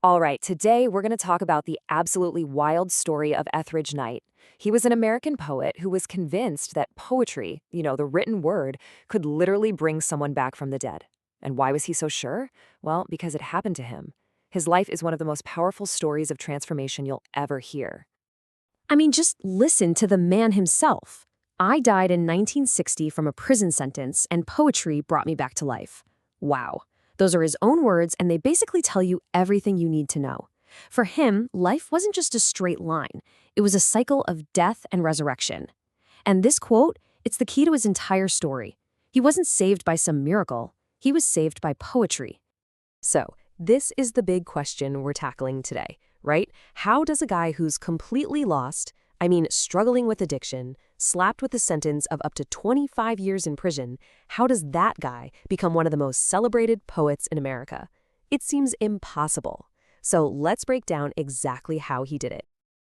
All right, today we're going to talk about the absolutely wild story of Etheridge Knight. He was an American poet who was convinced that poetry, the written word, could literally bring someone back from the dead. And why was he so sure? Well, because it happened to him. His life is one of the most powerful stories of transformation you'll ever hear. I mean, just listen to the man himself. I died in 1960 from a prison sentence, and poetry brought me back to life. Wow. Those are his own words, and they basically tell you everything you need to know. For him, life wasn't just a straight line. It was a cycle of death and resurrection. And this quote, it's the key to his entire story. He wasn't saved by some miracle. He was saved by poetry. So, this is the big question we're tackling today, right? How does a guy who's completely lost, struggling with addiction, slapped with a sentence of up to 25 years in prison, how does that guy become one of the most celebrated poets in America? It seems impossible. So let's break down exactly how he did it.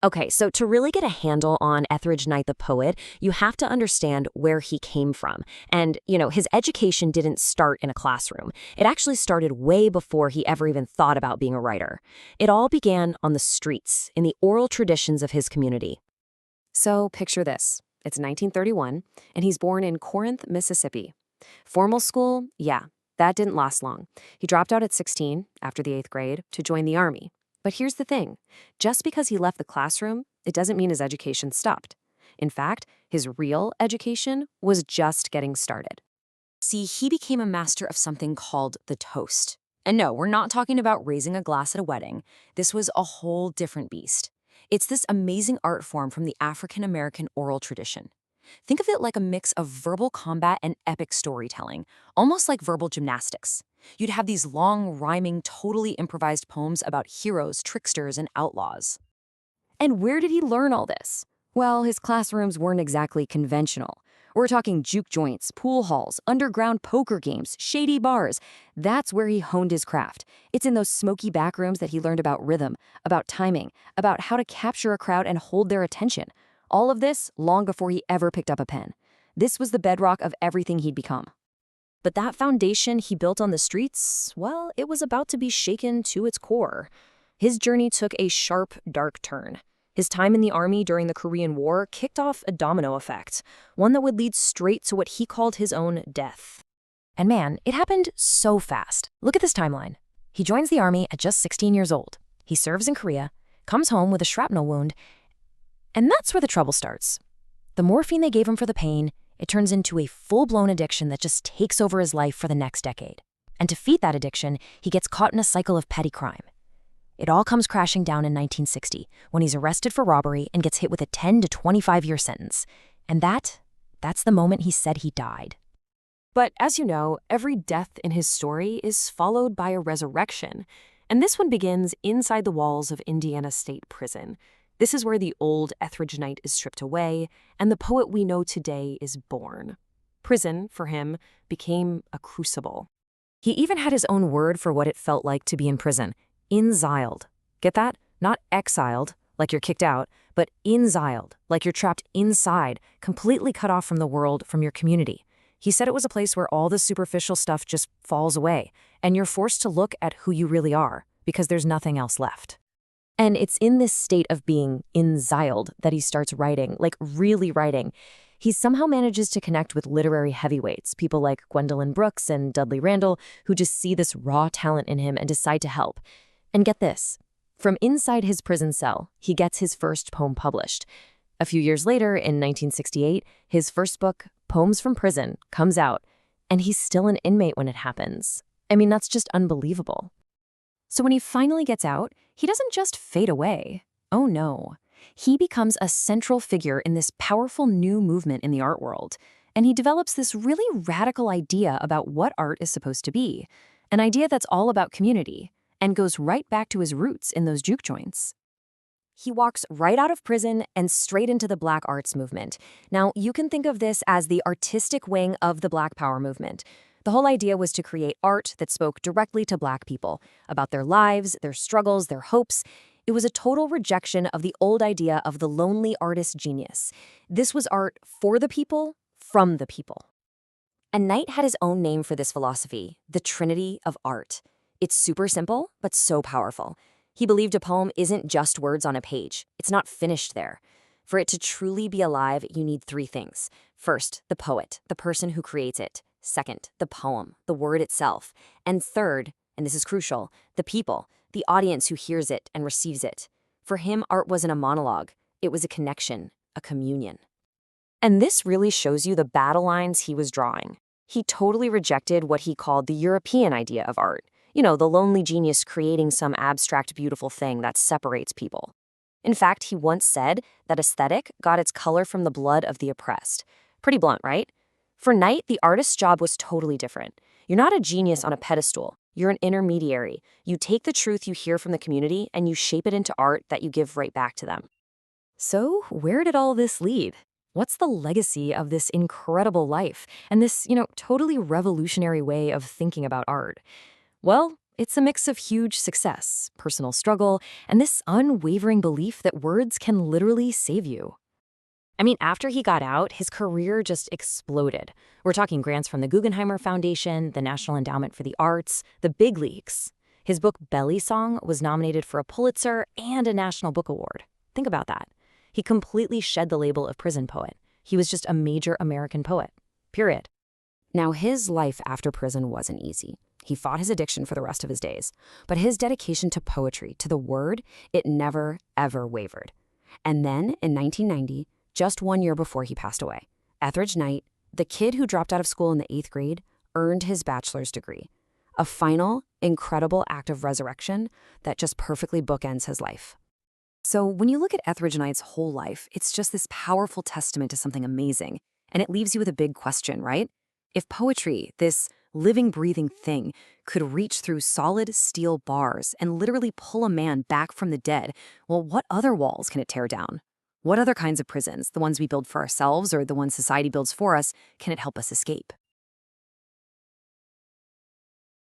Okay, so to really get a handle on Etheridge Knight the poet, you have to understand where he came from. And, his education didn't start in a classroom. It actually started way before he ever even thought about being a writer. It all began on the streets, in the oral traditions of his community. So picture this. It's 1931, and he's born in Corinth, Mississippi. Formal school? Yeah, that didn't last long. He dropped out at 16, after the 8th grade, to join the Army. But here's the thing. Just because he left the classroom, it doesn't mean his education stopped. In fact, his real education was just getting started. See, he became a master of something called the toast. And no, we're not talking about raising a glass at a wedding. This was a whole different beast. It's this amazing art form from the African-American oral tradition. Think of it like a mix of verbal combat and epic storytelling, almost like verbal gymnastics. You'd have these long, rhyming, totally improvised poems about heroes, tricksters, and outlaws. And where did he learn all this? Well, his classrooms weren't exactly conventional. We're talking juke joints, pool halls, underground poker games, shady bars. That's where he honed his craft. It's in those smoky back rooms that he learned about rhythm, about timing, about how to capture a crowd and hold their attention. All of this long before he ever picked up a pen. This was the bedrock of everything he'd become. But that foundation he built on the streets, well, it was about to be shaken to its core. His journey took a sharp, dark turn. His time in the Army during the Korean War kicked off a domino effect, one that would lead straight to what he called his own death. And man, it happened so fast. Look at this timeline. He joins the Army at just 16 years old. He serves in Korea, comes home with a shrapnel wound, and that's where the trouble starts. The morphine they gave him for the pain, it turns into a full-blown addiction that just takes over his life for the next decade. And to feed that addiction, he gets caught in a cycle of petty crime. It all comes crashing down in 1960, when he's arrested for robbery and gets hit with a 10 to 25-year sentence. And that's the moment he said he died. But as you know, every death in his story is followed by a resurrection. And this one begins inside the walls of Indiana State Prison. This is where the old Etheridge Knight is stripped away, and the poet we know today is born. Prison, for him, became a crucible. He even had his own word for what it felt like to be in prison. Inziled. Get that? Not exiled, like you're kicked out, but inziled, like you're trapped inside, completely cut off from the world, from your community. He said it was a place where all the superficial stuff just falls away, and you're forced to look at who you really are, because there's nothing else left. And it's in this state of being inziled that he starts writing, like really writing. He somehow manages to connect with literary heavyweights, people like Gwendolyn Brooks and Dudley Randall, who just see this raw talent in him and decide to help. And get this, from inside his prison cell, he gets his first poem published. A few years later, in 1968, his first book, Poems from Prison, comes out, and he's still an inmate when it happens. I mean, that's just unbelievable. So when he finally gets out, he doesn't just fade away. Oh no. He becomes a central figure in this powerful new movement in the art world, and he develops this really radical idea about what art is supposed to be, an idea that's all about community, and goes right back to his roots in those juke joints. He walks right out of prison and straight into the Black arts movement. Now, you can think of this as the artistic wing of the Black Power movement. The whole idea was to create art that spoke directly to Black people, about their lives, their struggles, their hopes. It was a total rejection of the old idea of the lonely artist genius. This was art for the people, from the people. And Knight had his own name for this philosophy, the Trinity of Art. It's super simple, but so powerful. He believed a poem isn't just words on a page. It's not finished there. For it to truly be alive, you need three things. First, the poet, the person who creates it. Second, the poem, the word itself. And third, and this is crucial, the people, the audience who hears it and receives it. For him, art wasn't a monologue. It was a connection, a communion. And this really shows you the battle lines he was drawing. He totally rejected what he called the European idea of art. You know, the lonely genius creating some abstract, beautiful thing that separates people. In fact, he once said that aesthetic got its color from the blood of the oppressed. Pretty blunt, right? For Knight, the artist's job was totally different. You're not a genius on a pedestal. You're an intermediary. You take the truth you hear from the community and you shape it into art that you give right back to them. So, where did all this lead? What's the legacy of this incredible life and this, totally revolutionary way of thinking about art? Well, it's a mix of huge success, personal struggle, and this unwavering belief that words can literally save you. I mean, after he got out, his career just exploded. We're talking grants from the Guggenheimer Foundation, the National Endowment for the Arts, the big leagues. His book Belly Song was nominated for a Pulitzer and a National Book Award. Think about that. He completely shed the label of prison poet. He was just a major American poet. Period. Now, his life after prison wasn't easy. He fought his addiction for the rest of his days. But his dedication to poetry, to the word, it never, ever wavered. And then, in 1990, just 1 year before he passed away, Etheridge Knight, the kid who dropped out of school in the 8th grade, earned his bachelor's degree. A final, incredible act of resurrection that just perfectly bookends his life. So when you look at Etheridge Knight's whole life, it's just this powerful testament to something amazing. And it leaves you with a big question, right? If poetry, this living, breathing thing, could reach through solid steel bars and literally pull a man back from the dead, well, what other walls can it tear down? What other kinds of prisons, the ones we build for ourselves or the ones society builds for us, can it help us escape?